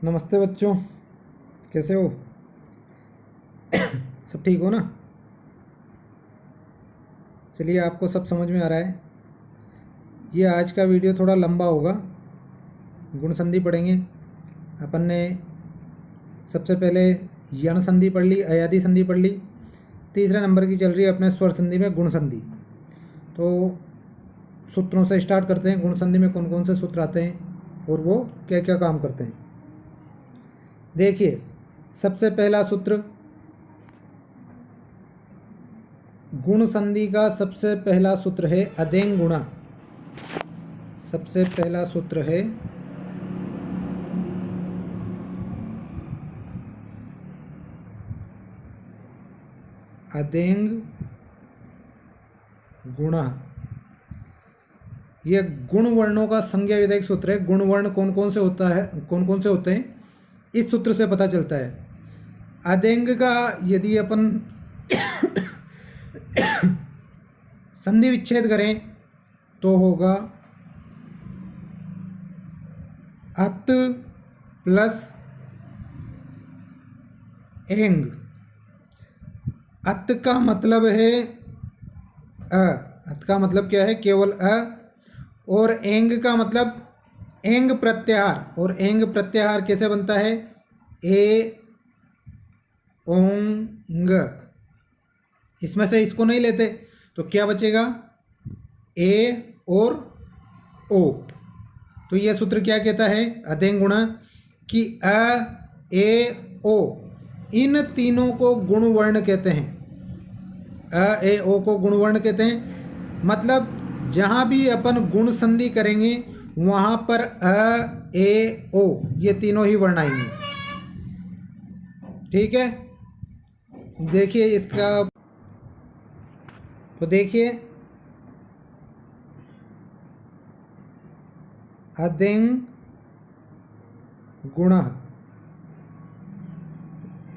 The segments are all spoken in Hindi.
नमस्ते बच्चों, कैसे हो? सब ठीक हो ना? चलिए, आपको सब समझ में आ रहा है। ये आज का वीडियो थोड़ा लंबा होगा। गुण संधि पढ़ेंगे। अपन ने सबसे पहले यण संधि पढ़ ली, अयादि संधि पढ़ ली। तीसरे नंबर की चल रही है अपने स्वर संधि में गुण संधि। तो सूत्रों से स्टार्ट करते हैं। गुण संधि में कौन कौन से सूत्र आते हैं और वो क्या क्या काम करते हैं। देखिए, सबसे पहला सूत्र गुण संधि का सबसे पहला सूत्र है अदेंग गुणा। सबसे पहला सूत्र है अदेंग गुणा। यह गुण वर्णों का संज्ञा विधेयक सूत्र है। गुण वर्ण कौन कौन से होता है, कौन कौन से होते हैं, इस सूत्र से पता चलता है। अदेंग का यदि अपन संधि विच्छेद करें तो होगा अत प्लस एंग। अत का मतलब है अ। अत का मतलब क्या है? केवल अ। और एंग का मतलब एंग प्रत्याहार। और एंग प्रत्याहार कैसे बनता है? ए ओंग। इसमें से इसको नहीं लेते तो क्या बचेगा? ए और ओ। तो यह सूत्र क्या कहता है अदेंग गुणा? कि अ ए ओ इन तीनों को गुण वर्ण कहते हैं। अ ए ओ को गुण वर्ण कहते हैं। मतलब जहाँ भी अपन गुण संधि करेंगे वहाँ पर अ ए ओ ये तीनों ही वर्ण आएंगे। ठीक है, देखिए इसका। तो देखिए, अदेंग गुणा,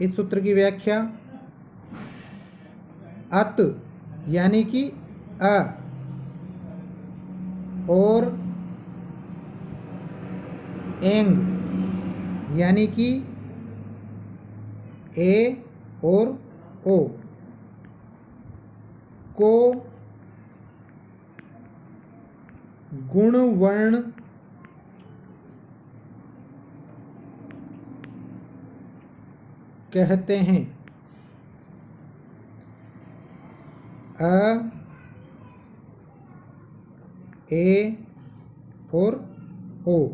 इस सूत्र की व्याख्या अत यानी कि अ और एंग यानी कि ए और ओ को गुण वर्ण कहते हैं। अ ए और ओ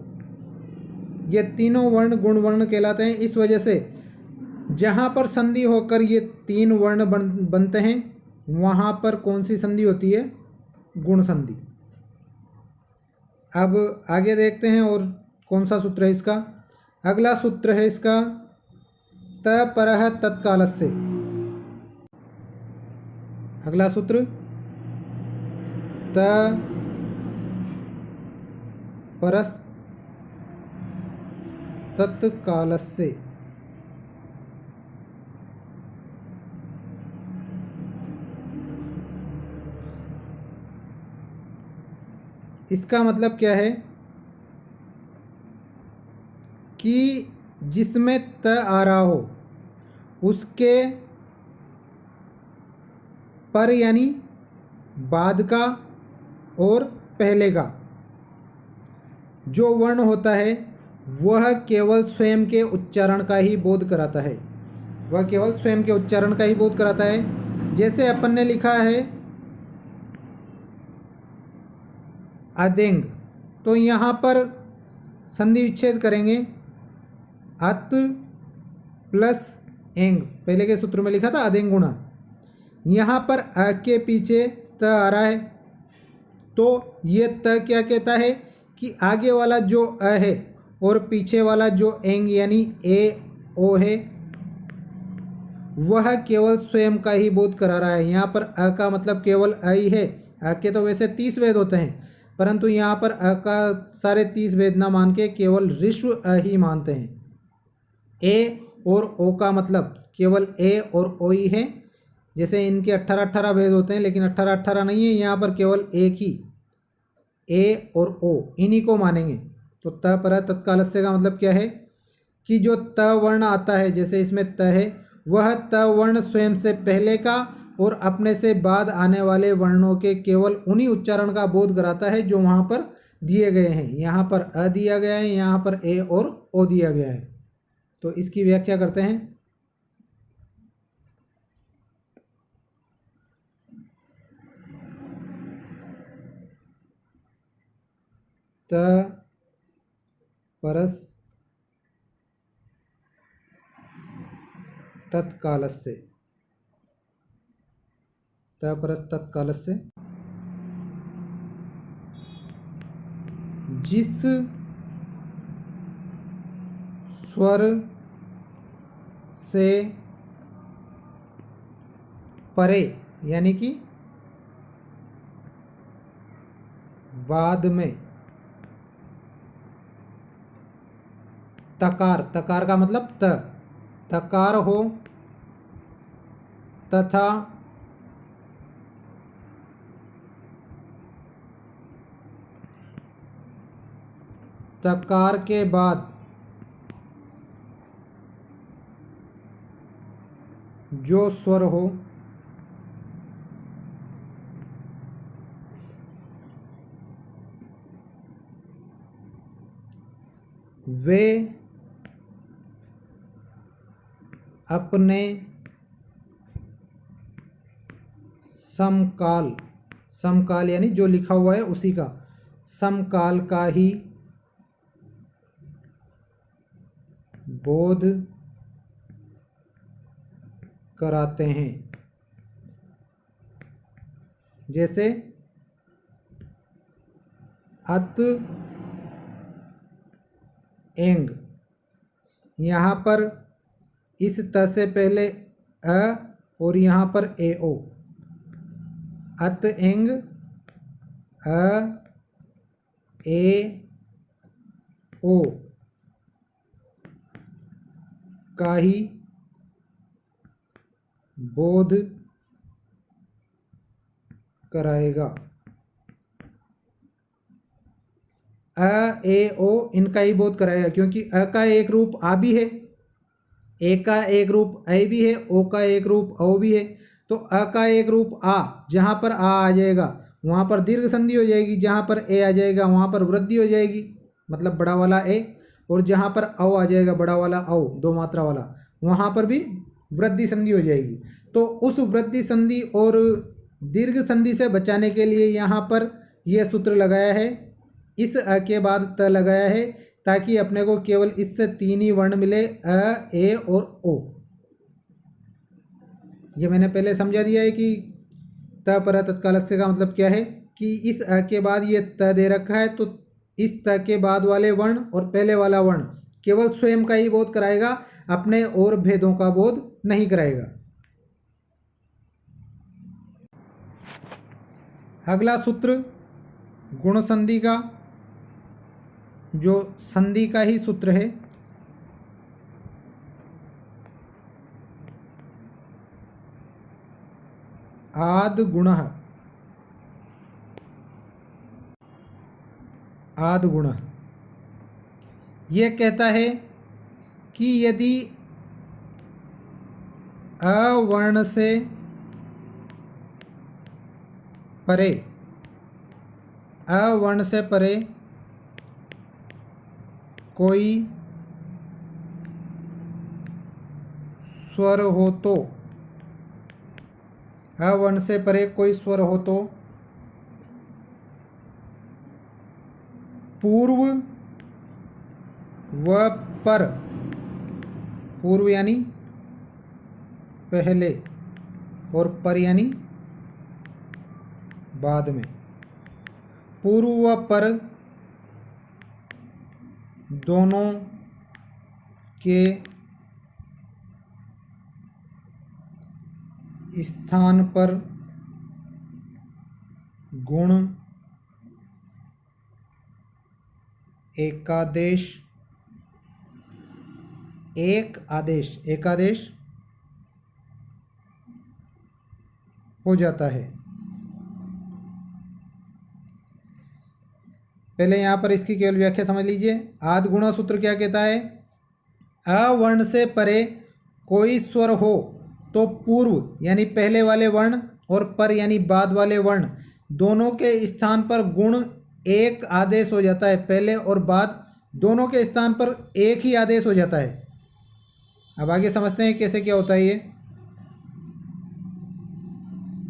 ये तीनों वर्ण गुण वर्ण कहलाते हैं। इस वजह से जहाँ पर संधि होकर ये तीन वर्ण बनते हैं वहाँ पर कौन सी संधि होती है? गुण संधि। अब आगे देखते हैं और कौन सा सूत्र है इसका। अगला सूत्र है इसका त परः तत्कालस्य। अगला सूत्र त परः तत्कालस्य। इसका मतलब क्या है कि जिसमें त आ रहा हो उसके पर यानी बाद का और पहले का जो वर्ण होता है वह केवल स्वयं के उच्चारण का ही बोध कराता है। वह केवल स्वयं के उच्चारण का ही बोध कराता है। जैसे अपन ने लिखा है अदेंग, तो यहाँ पर संधि विच्छेद करेंगे अत प्लस एंग। पहले के सूत्र में लिखा था अदेंग गुणा। यहाँ पर अ के पीछे त आ रहा है तो ये त क्या कहता है कि आगे वाला जो अ है और पीछे वाला जो एंग यानी ए ओ है वह केवल स्वयं का ही बोध करा रहा है। यहाँ पर अ का मतलब केवल अ ही है। अ के तो वैसे 30 वेद होते हैं परंतु यहाँ पर अ का सारे 30 वेद ना मान के केवल ऋष्व अ ही मानते हैं। ए और ओ का मतलब केवल ए और ओ ही है। जैसे इनके 18 भेद होते हैं लेकिन 18 नहीं है, यहाँ पर केवल एक ही ए और ओ इन्हीं को मानेंगे। तो त पर तत्कालस्य का मतलब क्या है कि जो त वर्ण आता है, जैसे इसमें त है, वह त वर्ण स्वयं से पहले का और अपने से बाद आने वाले वर्णों के केवल उन्हीं उच्चारण का बोध कराता है जो वहाँ पर दिए गए हैं। यहाँ पर अ दिया गया है, यहाँ पर ए और ओ दिया गया है। तो इसकी व्याख्या करते हैं। त परस तत्कालस्य, त परस तत्कालस्य, जिस स्वर से परे यानी कि बाद में तकार, तकार का मतलब तकार हो तथा तकार के बाद जो स्वर हो वे अपने समकाल, समकाल यानी जो लिखा हुआ है उसी का, समकाल का ही बोध कराते हैं। जैसे अत एंग, यहाँ पर इस त से पहले अ और यहाँ पर ए ओ, अत एंग अ ए ओ का ही बोध कराएगा। अ ए ओ इनका ही बोध कराएगा, क्योंकि अ का एक रूप आ भी है, ए का एक रूप ऐ भी है, ओ का एक रूप औ भी है। तो अ का एक रूप आ, जहाँ पर आ जाएगा वहाँ पर दीर्घ संधि हो जाएगी, जहाँ पर ए आ जाएगा वहाँ पर वृद्धि हो जाएगी, मतलब बड़ा वाला ए, और जहाँ पर औ आ जाएगा बड़ा वाला औ, दो मात्रा वाला, वहाँ पर भी वृद्धि संधि हो जाएगी। तो उस वृद्धि संधि और दीर्घ संधि से बचाने के लिए यहाँ पर यह सूत्र लगाया है, इस अ के बाद त लगाया है, ताकि अपने को केवल इससे तीन ही वर्ण मिले, अ ए और ओ। ये मैंने पहले समझा दिया है कि त पर तत्कालस्य का मतलब क्या है, कि इस अ के बाद ये त दे रखा है, तो इस त के बाद वाले वर्ण और पहले वाला वर्ण केवल स्वयं का ही बोध कराएगा, अपने और भेदों का बोध नहीं कराएगा। अगला सूत्र गुण संधि का, जो संधि का ही सूत्र है। आद गुणः, आद गुणः यह कहता है कि यदि अवर्ण से परे, अवर्ण से परे कोई स्वर हो तो, अवर्ण से परे कोई स्वर हो तो पूर्व व पर, पूर्व यानी पहले और पर यानी बाद में, पूर्व व पर दोनों के स्थान पर गुण एकादेश, एक आदेश, एकादेश हो जाता है। पहले यहाँ पर इसकी केवल व्याख्या समझ लीजिए। आद गुणा सूत्र क्या कहता है अ वर्ण से परे कोई स्वर हो तो पूर्व यानी पहले वाले वर्ण और पर यानी बाद वाले वर्ण दोनों के स्थान पर गुण एक आदेश हो जाता है। पहले और बाद दोनों के स्थान पर एक ही आदेश हो जाता है। अब आगे समझते हैं कैसे क्या होता है ये।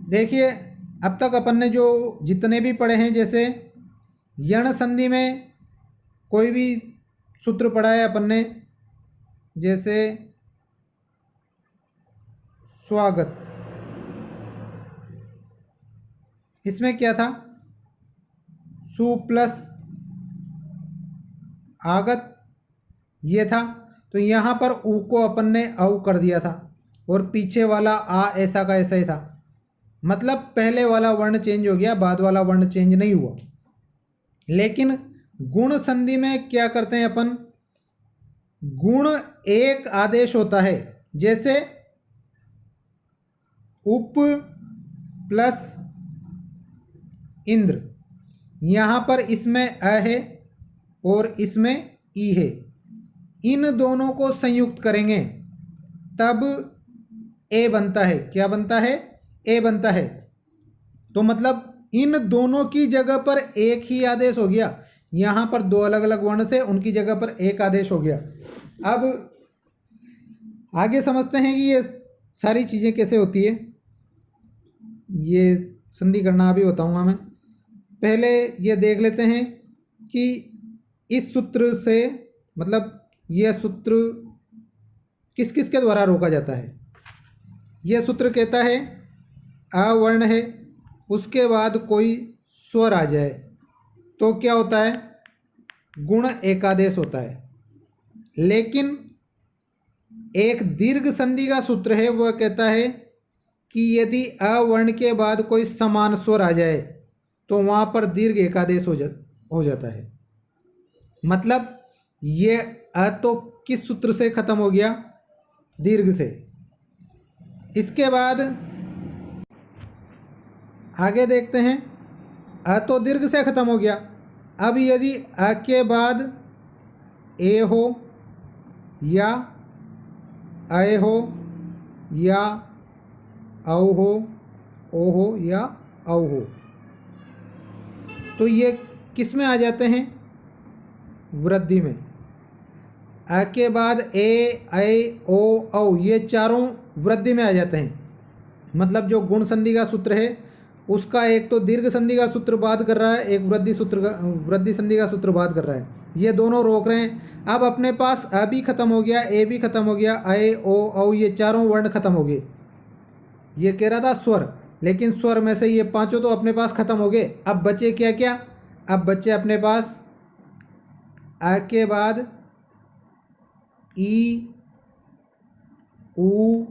देखिए, अब तक अपन ने जो जितने भी पढ़े हैं, जैसे यण संधि में कोई भी सूत्र पढ़ा है अपन ने, जैसे स्वागत, इसमें क्या था, सु प्लस आगत ये था। तो यहाँ पर ऊ को अपन ने औ कर दिया था और पीछे वाला आ ऐसा का ऐसा ही था। मतलब पहले वाला वर्ण चेंज हो गया, बाद वाला वर्ण चेंज नहीं हुआ। लेकिन गुण संधि में क्या करते हैं अपन, गुण एक आदेश होता है। जैसे उप प्लस इंद्र, यहाँ पर इसमें अ है और इसमें ई है। इन दोनों को संयुक्त करेंगे तब ए बनता है। क्या बनता है? ए बनता है। तो मतलब इन दोनों की जगह पर एक ही आदेश हो गया। यहाँ पर दो अलग अलग वर्ण थे, उनकी जगह पर एक आदेश हो गया। अब आगे समझते हैं कि ये सारी चीज़ें कैसे होती है। ये संधि करना अभी बताऊंगा मैं। पहले ये देख लेते हैं कि इस सूत्र से, मतलब यह सूत्र किस किस के द्वारा रोका जाता है। यह सूत्र कहता है अवर्ण है, उसके बाद कोई स्वर आ जाए तो क्या होता है, गुण एकादेश होता है। लेकिन एक दीर्घ संधि का सूत्र है, वह कहता है कि यदि अवर्ण के बाद कोई समान स्वर आ जाए तो वहाँ पर दीर्घ एकादेश हो जाता है। मतलब ये अ तो किस सूत्र से खत्म हो गया, दीर्घ से। इसके बाद आगे देखते हैं, अ तो दीर्घ से खत्म हो गया। अब यदि अ के बाद ए हो या अय हो या औ हो, ओ हो या औ हो, तो ये किस में आ जाते हैं, वृद्धि में। अ के बाद ए, ऐ, ओ, औ, ये चारों वृद्धि में आ जाते हैं। मतलब जो गुण संधि का सूत्र है उसका एक तो दीर्घ संधि का सूत्र बात कर रहा है, एक वृद्धि संधि का सूत्र बात कर रहा है। ये दोनों रोक रहे हैं। अब अपने पास अ भी खत्म हो गया, ए भी खत्म हो गया, ऐ, ओ, औ, ये चारों वर्ण खत्म हो गए। ये कह रहा था स्वर, लेकिन स्वर में से ये पांचों तो अपने पास खत्म हो गए। अब बचे क्या क्या, अब बचे अपने पास अ के बाद ई, ऊ,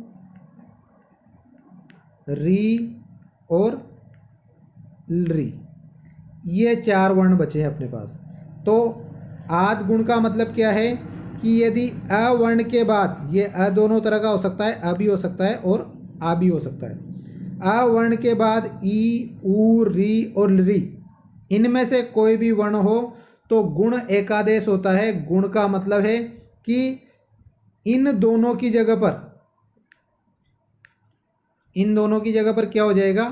री और री, ये चार वर्ण बचे हैं अपने पास। तो आद गुण का मतलब क्या है कि यदि अ वर्ण के बाद, ये अ दोनों तरह का हो सकता है, अ भी हो सकता है और आ भी हो सकता है। अ वर्ण के बाद ई, ऊ, री और री, इनमें से कोई भी वर्ण हो तो गुण एकादेश होता है। गुण का मतलब है कि इन दोनों की जगह पर क्या हो जाएगा,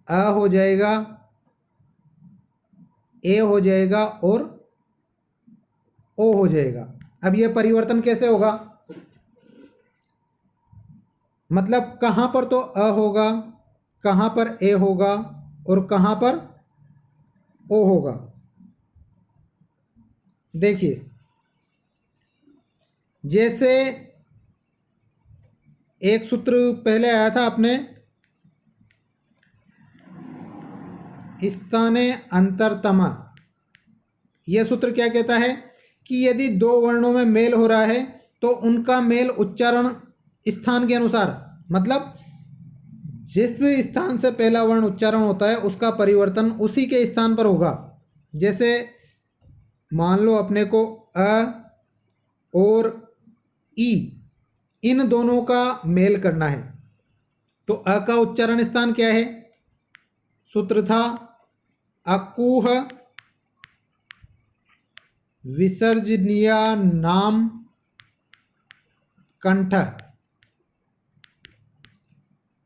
अ हो जाएगा, ए हो जाएगा और ओ हो जाएगा। अब यह परिवर्तन कैसे होगा, मतलब कहाँ पर तो अ होगा, कहाँ पर ए होगा और कहाँ पर ओ होगा। देखिए, जैसे एक सूत्र पहले आया था अपने, स्थाने अंतरतमा। यह सूत्र क्या कहता है कि यदि दो वर्णों में मेल हो रहा है तो उनका मेल उच्चारण स्थान के अनुसार, मतलब जिस स्थान से पहला वर्ण उच्चारण होता है उसका परिवर्तन उसी के स्थान पर होगा। जैसे मान लो अपने को अ और ई, इन दोनों का मेल करना है तो अ का उच्चारण स्थान क्या है, सूत्र था अकुह विसर्जनीया नाम कंठ।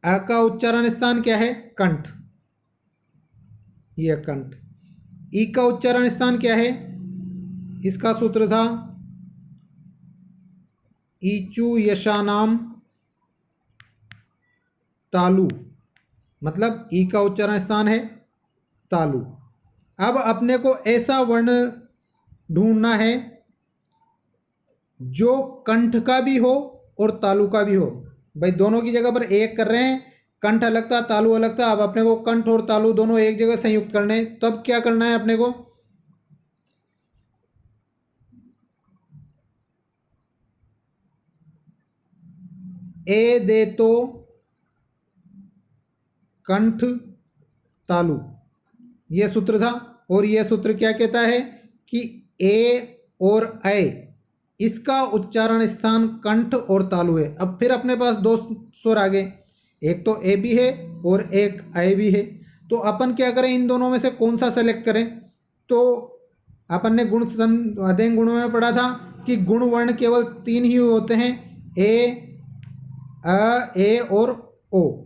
अ का उच्चारण स्थान क्या है? कंठ, यह कंठ। ई का उच्चारण स्थान क्या है? इसका सूत्र था ईचु यशानाम तालु, मतलब ई का उच्चारण स्थान है तालु। अब अपने को ऐसा वर्ण ढूंढना है जो कंठ का भी हो और तालु का भी हो। भाई दोनों की जगह पर एक कर रहे हैं, कंठ अलग था तालु अलग था। अब अपने को कंठ और तालु दोनों एक जगह संयुक्त करने हैं। तब क्या करना है अपने को? ए दे तो कंठ तालु, यह सूत्र था। और यह सूत्र क्या कहता है कि ए और ऐ इसका उच्चारण स्थान कंठ और तालु है। अब फिर अपने पास दो स्वर आ गए, एक तो ए भी है और एक ऐ भी है। तो अपन क्या करें, इन दोनों में से कौन सा सेलेक्ट करें? तो अपन ने अध्ययन गुणों में पढ़ा था कि गुण वर्ण केवल 3 ही होते हैं, ए, अ, ए और ओ।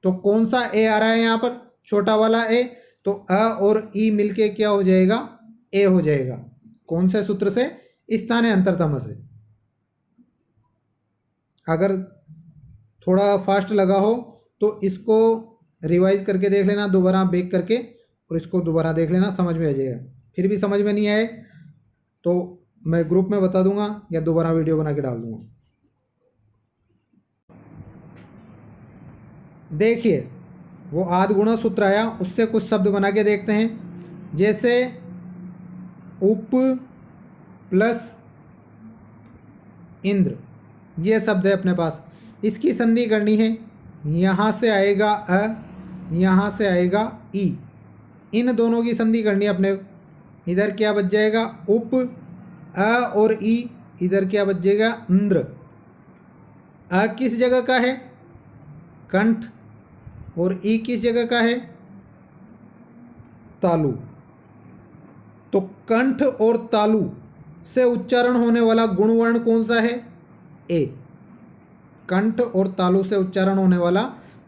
तो कौन सा ए आ रहा है यहाँ पर? छोटा वाला ए। तो अ और ई मिलके क्या हो जाएगा? ए हो जाएगा। कौन से सूत्र से? स्थाने अंतरतम से। अगर थोड़ा फास्ट लगा हो तो इसको रिवाइज करके देख लेना, दोबारा बेक करके, और इसको दोबारा देख लेना, समझ में आ जाएगा। फिर भी समझ में नहीं आए तो मैं ग्रुप में बता दूंगा या दोबारा वीडियो बना के डाल दूंगा। देखिए वो आदि गुणा सूत्र आया, उससे कुछ शब्द बना के देखते हैं। जैसे उप प्लस इंद्र, ये शब्द है अपने पास। इसकी संधि करनी है, यहाँ से आएगा अ, यहाँ से आएगा ई, इन दोनों की संधि करनी है अपने। इधर क्या बच जाएगा? उप, अ और ई, इधर क्या बच जाएगा? इंद्र। अ किस जगह का है? कंठ। और ई किस जगह का है? तालु। तो कंठ और तालु से उच्चारण होने वाला गुणवर्ण कौन सा है? ए। कंठ और तालु से उच्चारण होने वाला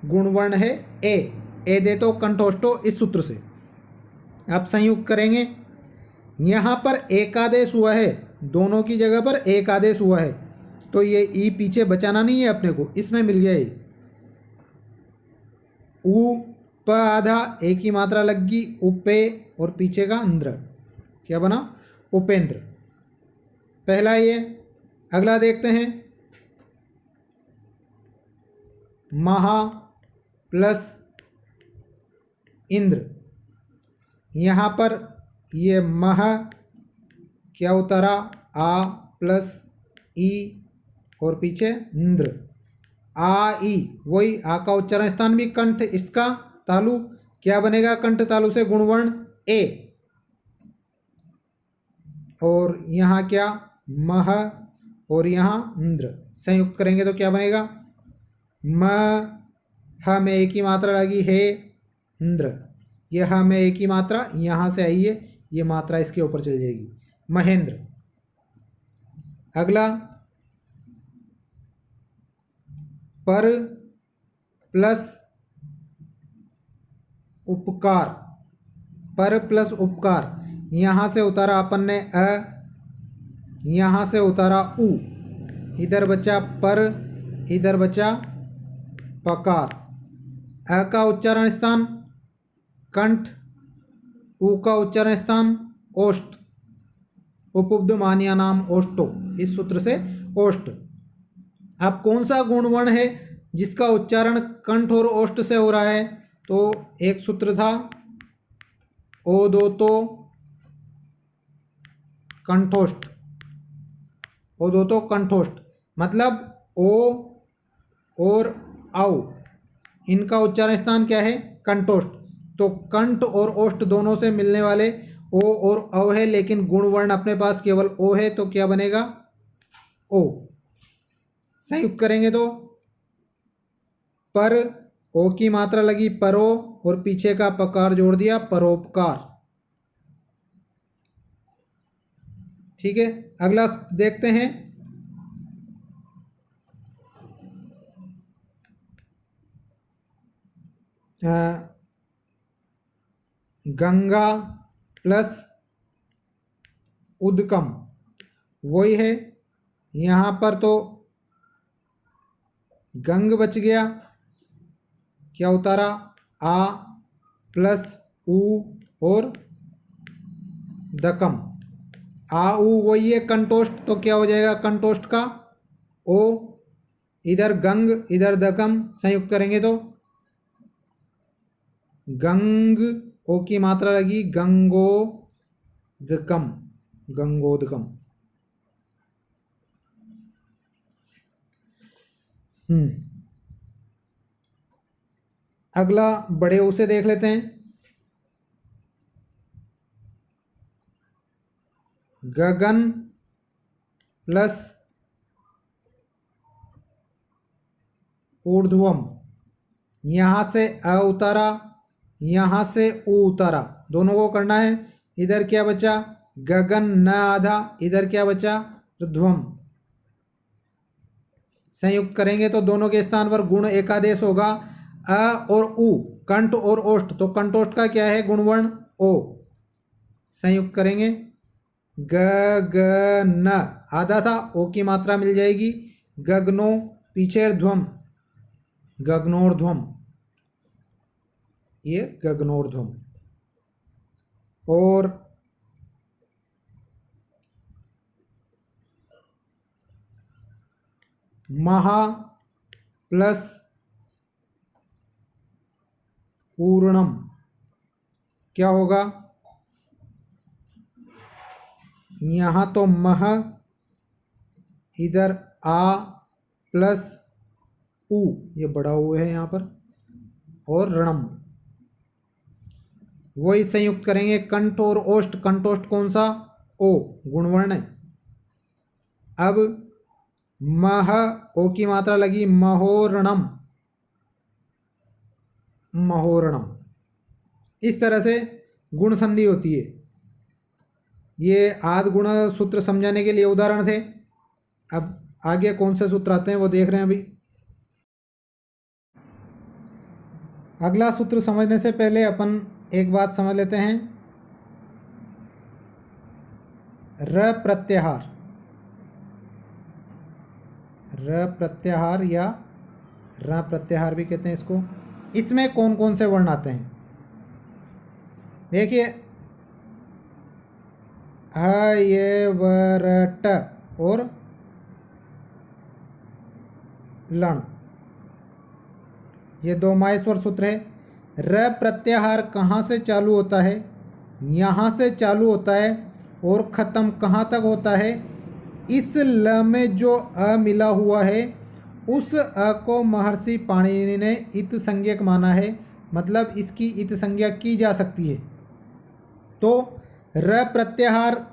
गुणवर्ण है ए। ए दे तो कंठोष्टो, इस सूत्र से आप संयुक्त करेंगे। यहाँ पर एक आदेश हुआ है, दोनों की जगह पर एक आदेश हुआ है, तो ये ई पीछे बचाना नहीं है अपने को, इसमें मिल गया ये। उ प आधा, एक ही मात्रा लगी, उपे, और पीछे का इंद्र, क्या बना? उपेंद्र। पहला ये। अगला देखते हैं, महा प्लस इंद्र। यहाँ पर ये मह क्या उतारा? आ प्लस ई और पीछे इंद्र, आ ई, वही आ का उच्चारण स्थान भी कंठ, इसका तालु क्या बनेगा? कंठ तालु से गुणवर्ण ए। और यहाँ क्या? मह, और यहाँ इंद्र, संयुक्त करेंगे तो क्या बनेगा? म, ह में एक ही मात्रा लगी है इंद्र, यह ह में एक ही मात्रा यहाँ से आई है, ये मात्रा इसके ऊपर चल जाएगी, महेंद्र। अगला पर प्लस उपकार, पर प्लस उपकार, यहाँ से उतारा अपन ने अ, यहाँ से उतारा उ, इधर बचा पर, इधर बचा पकार। अ का उच्चारण स्थान कंठ, उ का उच्चारण स्थान ओष्ठ, उपउद्यमानिया नाम ओष्टो, इस सूत्र से ओष्ठ। अब कौन सा गुणवर्ण है जिसका उच्चारण कंठ और ओष्ठ से हो रहा है? तो एक सूत्र था ओ दो तो कंठोष्ठ, ओ दो तो कंठोष्ठ, मतलब ओ और औ, इनका उच्चारण स्थान क्या है? कंठोष्ठ। तो कंठ और ओष्ठ दोनों से मिलने वाले ओ और औ है, लेकिन गुणवर्ण अपने पास केवल ओ है, तो क्या बनेगा? ओ। संयुक्त करेंगे तो पर, ओ की मात्रा लगी परो, और पीछे का पकार जोड़ दिया, परोपकार। ठीक है। अगला देखते हैं, गंगा प्लस उदकम वही है। यहाँ पर तो गंग बच गया, क्या उतारा, आ प्लस उ और दकम, आ उ वही है कंटोष्ट, तो क्या हो जाएगा कंटोष्ट का ओ, इधर गंग इधर दकम संयुक्त करेंगे तो गंग, ओ की मात्रा लगी गंगोदकम, गंगोदकम। अगला बड़े ऊ से देख लेते हैं। गगन प्लस ऊर्ध्वम, यहाँ से अ उतारा, यहाँ से उ उतारा, दोनों को करना है। इधर क्या बचा गगन न आधा, इधर क्या बचा ऊर्ध्वम, संयुक्त करेंगे तो दोनों के स्थान पर गुण एकादेश होगा। अ और उ कंठ और ओष्ठ, तो कंठोष्ठ का क्या है गुणवर्ण ओ, संयुक्त करेंगे गगन, आधा था ओ की मात्रा मिल जाएगी गगनो, पीछे ध्वम गगनोर्ध्वम, ये गगनोर्ध्वम। और महा प्लस पूर्णम क्या होगा, यहाँ तो मह, इधर आ प्लस उ, ये बड़ा उ है यहाँ पर, और रणम, वही संयुक्त करेंगे कंठ और ओष्ठ, कंठोष्ठ कौन सा ओ गुणवर्ण है। अब मह, ओ की मात्रा लगी महोरणम, महोरणम, इस तरह से गुण संधि होती है। ये आद गुण सूत्र समझाने के लिए उदाहरण थे। अब आगे कौन से सूत्र आते हैं वो देख रहे हैं अभी। अगला सूत्र समझने से पहले अपन एक बात समझ लेते हैं, र प्रत्याहार, र प्रत्याहार या र प्रत्याहार भी कहते हैं इसको। इसमें कौन कौन से वर्ण आते हैं देखिए, ह ये वरट और लण, ये दो माहेश्वर सूत्र है। र प्रत्याहार कहाँ से चालू होता है, यहाँ से चालू होता है और ख़त्म कहाँ तक होता है, इस ल में जो अ मिला हुआ है उस अ को महर्षि पाणिनि ने इत संज्ञक माना है, मतलब इसकी इत संज्ञा की जा सकती है। तो र प्रत्याहार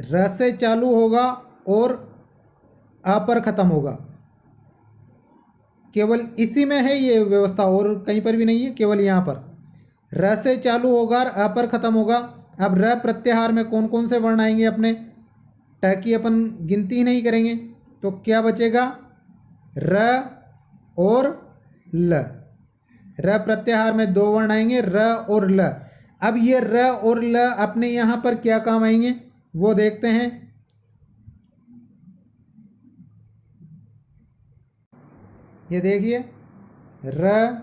र से चालू होगा और अ पर ख़त्म होगा, केवल इसी में है ये व्यवस्था और कहीं पर भी नहीं है, केवल यहाँ पर र से चालू होगा और अ पर ख़त्म होगा। अब र प्रत्याहार में कौन कौन से वर्ण आएंगे अपने, ट की अपन गिनती ही नहीं करेंगे, तो क्या बचेगा र और ल। र प्रत्याहार में दो वर्ण आएंगे र और ल। अब ये र और ल अपने यहाँ पर क्या काम आएंगे वो देखते हैं। ये देखिए र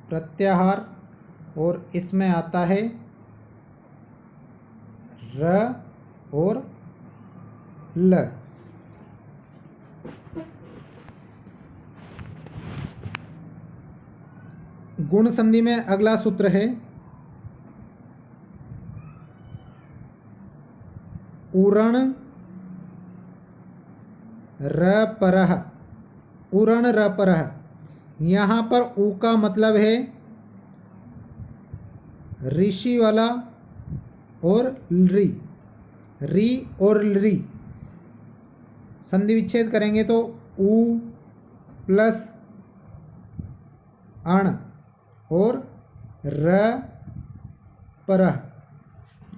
प्रत्याहार और इसमें आता है र और ल। गुण संधि में अगला सूत्र है उरण रपरः, उरण रपरः। यहाँ पर उ का मतलब है ऋषि वाला और री और री, संधि विच्छेद करेंगे तो उ प्लस अण और र परह।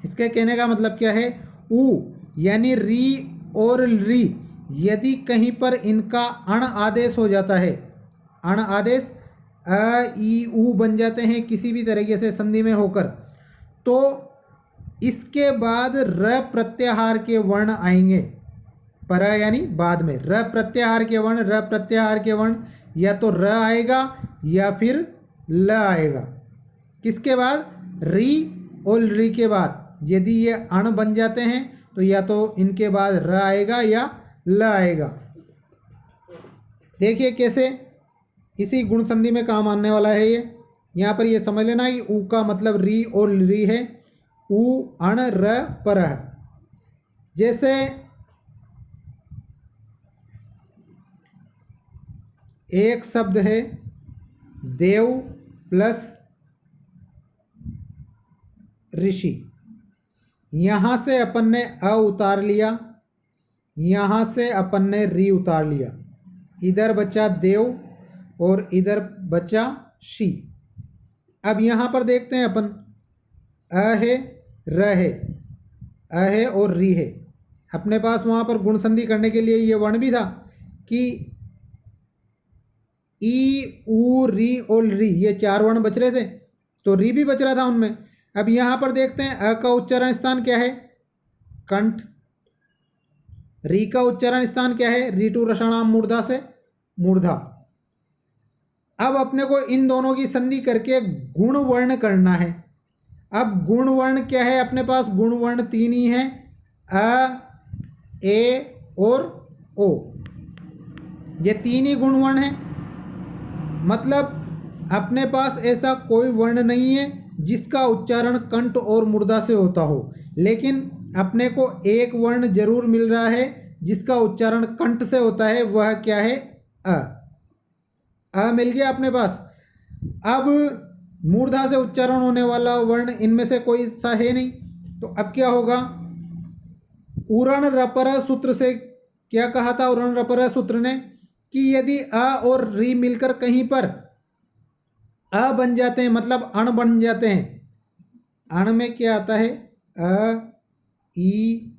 इसके कहने का मतलब क्या है, उ यानी री और री, यदि कहीं पर इनका अण आदेश हो जाता है, अण आदेश अ ई ऊ बन जाते हैं किसी भी तरीके से संधि में होकर, तो इसके बाद र प्रत्याहार के वर्ण आएंगे। पर यानी बाद में र प्रत्याहार के वर्ण, र प्रत्याहार के वर्ण या तो र आएगा या फिर ल आएगा। किसके बाद? री और री के बाद यदि ये अण बन जाते हैं तो या तो इनके बाद र आएगा या ल आएगा। देखिए कैसे इसी गुण संधि में काम आने वाला है ये। यहाँ पर ये समझ लेना कि ऊ का मतलब री और री है, ऊ अण र पर है। जैसे एक शब्द है देव प्लस ऋषि, यहाँ से अपन ने अ उतार लिया, यहाँ से अपन ने री उतार लिया, इधर बचा देव और इधर बचा शी। अब यहाँ पर देखते हैं अपन, अ है र है, अ है और री है। अपने पास वहाँ पर गुण संधि करने के लिए ये वर्ण भी था कि ई ऊ री और री, ये चार वर्ण बच रहे थे तो री भी बच रहा था उनमें। अब यहाँ पर देखते हैं अ का उच्चारण स्थान क्या है? कंठ। री का उच्चारण स्थान क्या है? री टू रसाणाम मूर्धा से मूर्धा। अब अपने को इन दोनों की संधि करके गुण वर्ण करना है। अब गुण वर्ण क्या है अपने पास? गुण वर्ण तीन ही हैं, अ, ए और ओ। ये तीन ही गुण वर्ण हैं। मतलब अपने पास ऐसा कोई वर्ण नहीं है जिसका उच्चारण कंठ और मूर्धा से होता हो, लेकिन अपने को एक वर्ण जरूर मिल रहा है जिसका उच्चारण कंठ से होता है। वह क्या है? अ मिल गया अपने पास। अब मूर्धा से उच्चारण होने वाला वर्ण इनमें से कोई सा है नहीं, तो अब क्या होगा? उरण रपर सूत्र से क्या कहा था? उरण रपर सूत्र ने कि यदि अ और री मिलकर कहीं पर अ बन जाते हैं, मतलब अण बन जाते हैं। अण में क्या आता है? अ, ई,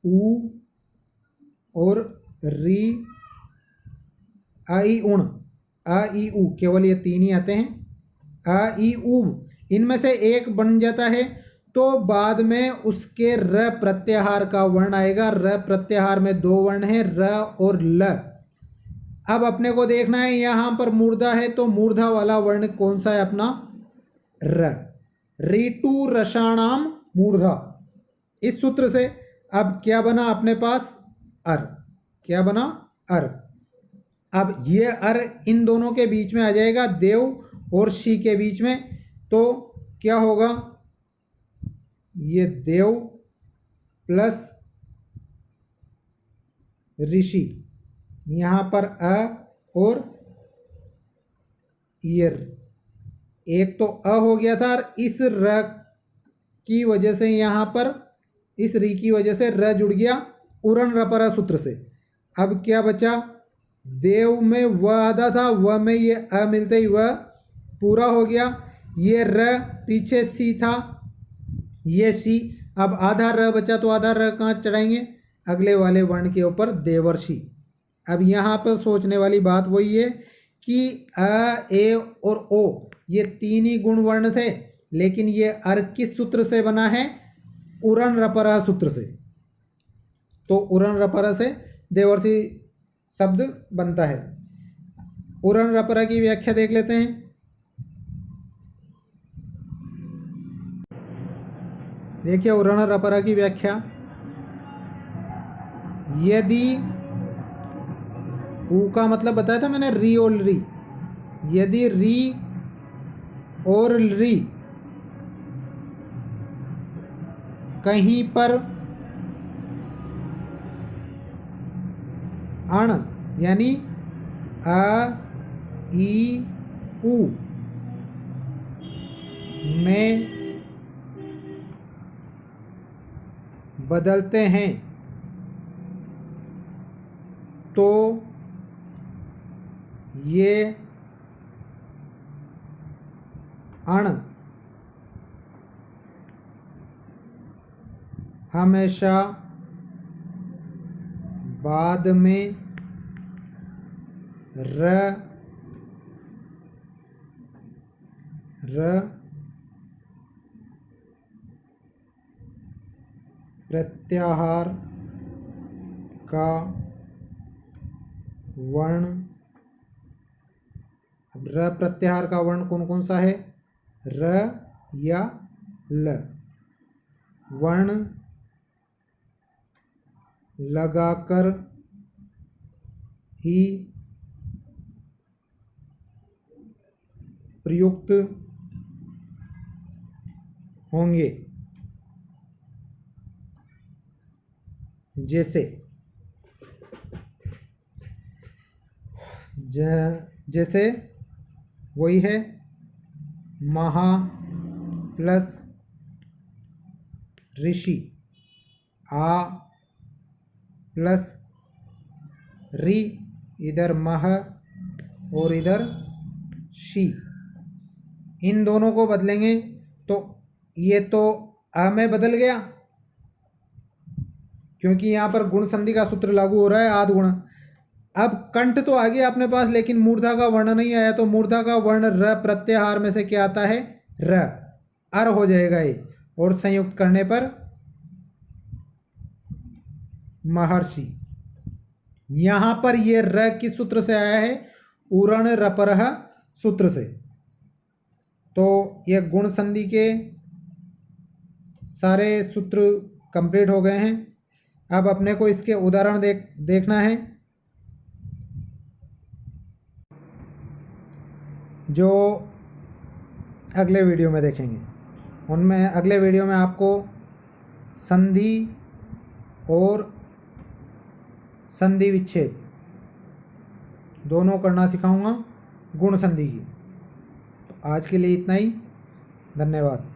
ऊ और री, अ ई उण, अ ई ऊ, केवल ये तीन ही आते हैं। अ ई ऊ इनमें से एक बन जाता है तो बाद में उसके र प्रत्याहार का वर्ण आएगा। र प्रत्याहार में दो वर्ण हैं, र और ल। अब अपने को देखना है यहाँ पर मूर्धा है तो मूर्धा वाला वर्ण कौन सा है अपना? र। रीटू रसाणाम मूर्धा। इस सूत्र से अब क्या बना अपने पास? अर। क्या बना? अर। अब ये अर इन दोनों के बीच में आ जाएगा, देव और शी के बीच में, तो क्या होगा? ये देव प्लस ऋषि, यहाँ पर अ और ये एक तो अ हो गया था और इस र की वजह से यहाँ पर इस री की वजह से र जुड़ गया उरण रपर सूत्र से। अब क्या बचा? देव में व आधा था, व में ये अ मिलते ही वह पूरा हो गया। ये र पीछे सी था, ये सी। अब आधा र बचा तो आधा र कहाँ चढ़ाएंगे? अगले वाले वर्ण के ऊपर, देवर्षि। अब यहाँ पर सोचने वाली बात वही है कि अ, ए और ओ ये तीन ही गुण वर्ण थे, लेकिन ये अर किस सूत्र से बना है? उरण रपरा सूत्र से। तो उरण रपरा से देवर्षि शब्द बनता है। उरण रपरा की व्याख्या देख लेते हैं। देखिए उरण रपरा की व्याख्या, यदि ऊ का मतलब बताया था मैंने, री और री। यदि री और री कहीं पर अण यानी अ, ई, ऊ में बदलते हैं तो ये अण हमेशा बाद में र र प्रत्याहार का वर्ण। अब र प्रत्याहार का वर्ण कौन कौन सा है? र या ल। वर्ण लगाकर ही प्रयुक्त होंगे। जैसे वही है, महा प्लस ऋषि, आ प्लस री, इधर मह और इधर शी। इन दोनों को बदलेंगे तो ये तो आ में बदल गया, क्योंकि यहाँ पर गुण संधि का सूत्र लागू हो रहा है, आद गुण। अब कंठ तो आ गया अपने पास, लेकिन मूर्धा का वर्ण नहीं आया, तो मूर्धा का वर्ण र प्रत्याहार में से क्या आता है? र। अर हो जाएगा ये, और संयुक्त करने पर महर्षि। यहां पर ये र किस सूत्र से आया है? उरण रपरह सूत्र से। तो ये गुण संधि के सारे सूत्र कंप्लीट हो गए हैं। अब अपने को इसके उदाहरण देखना है, जो अगले वीडियो में देखेंगे। उनमें अगले वीडियो में आपको संधि और संधि विच्छेद दोनों करना सिखाऊंगा, गुण संधि की। तो आज के लिए इतना ही, धन्यवाद।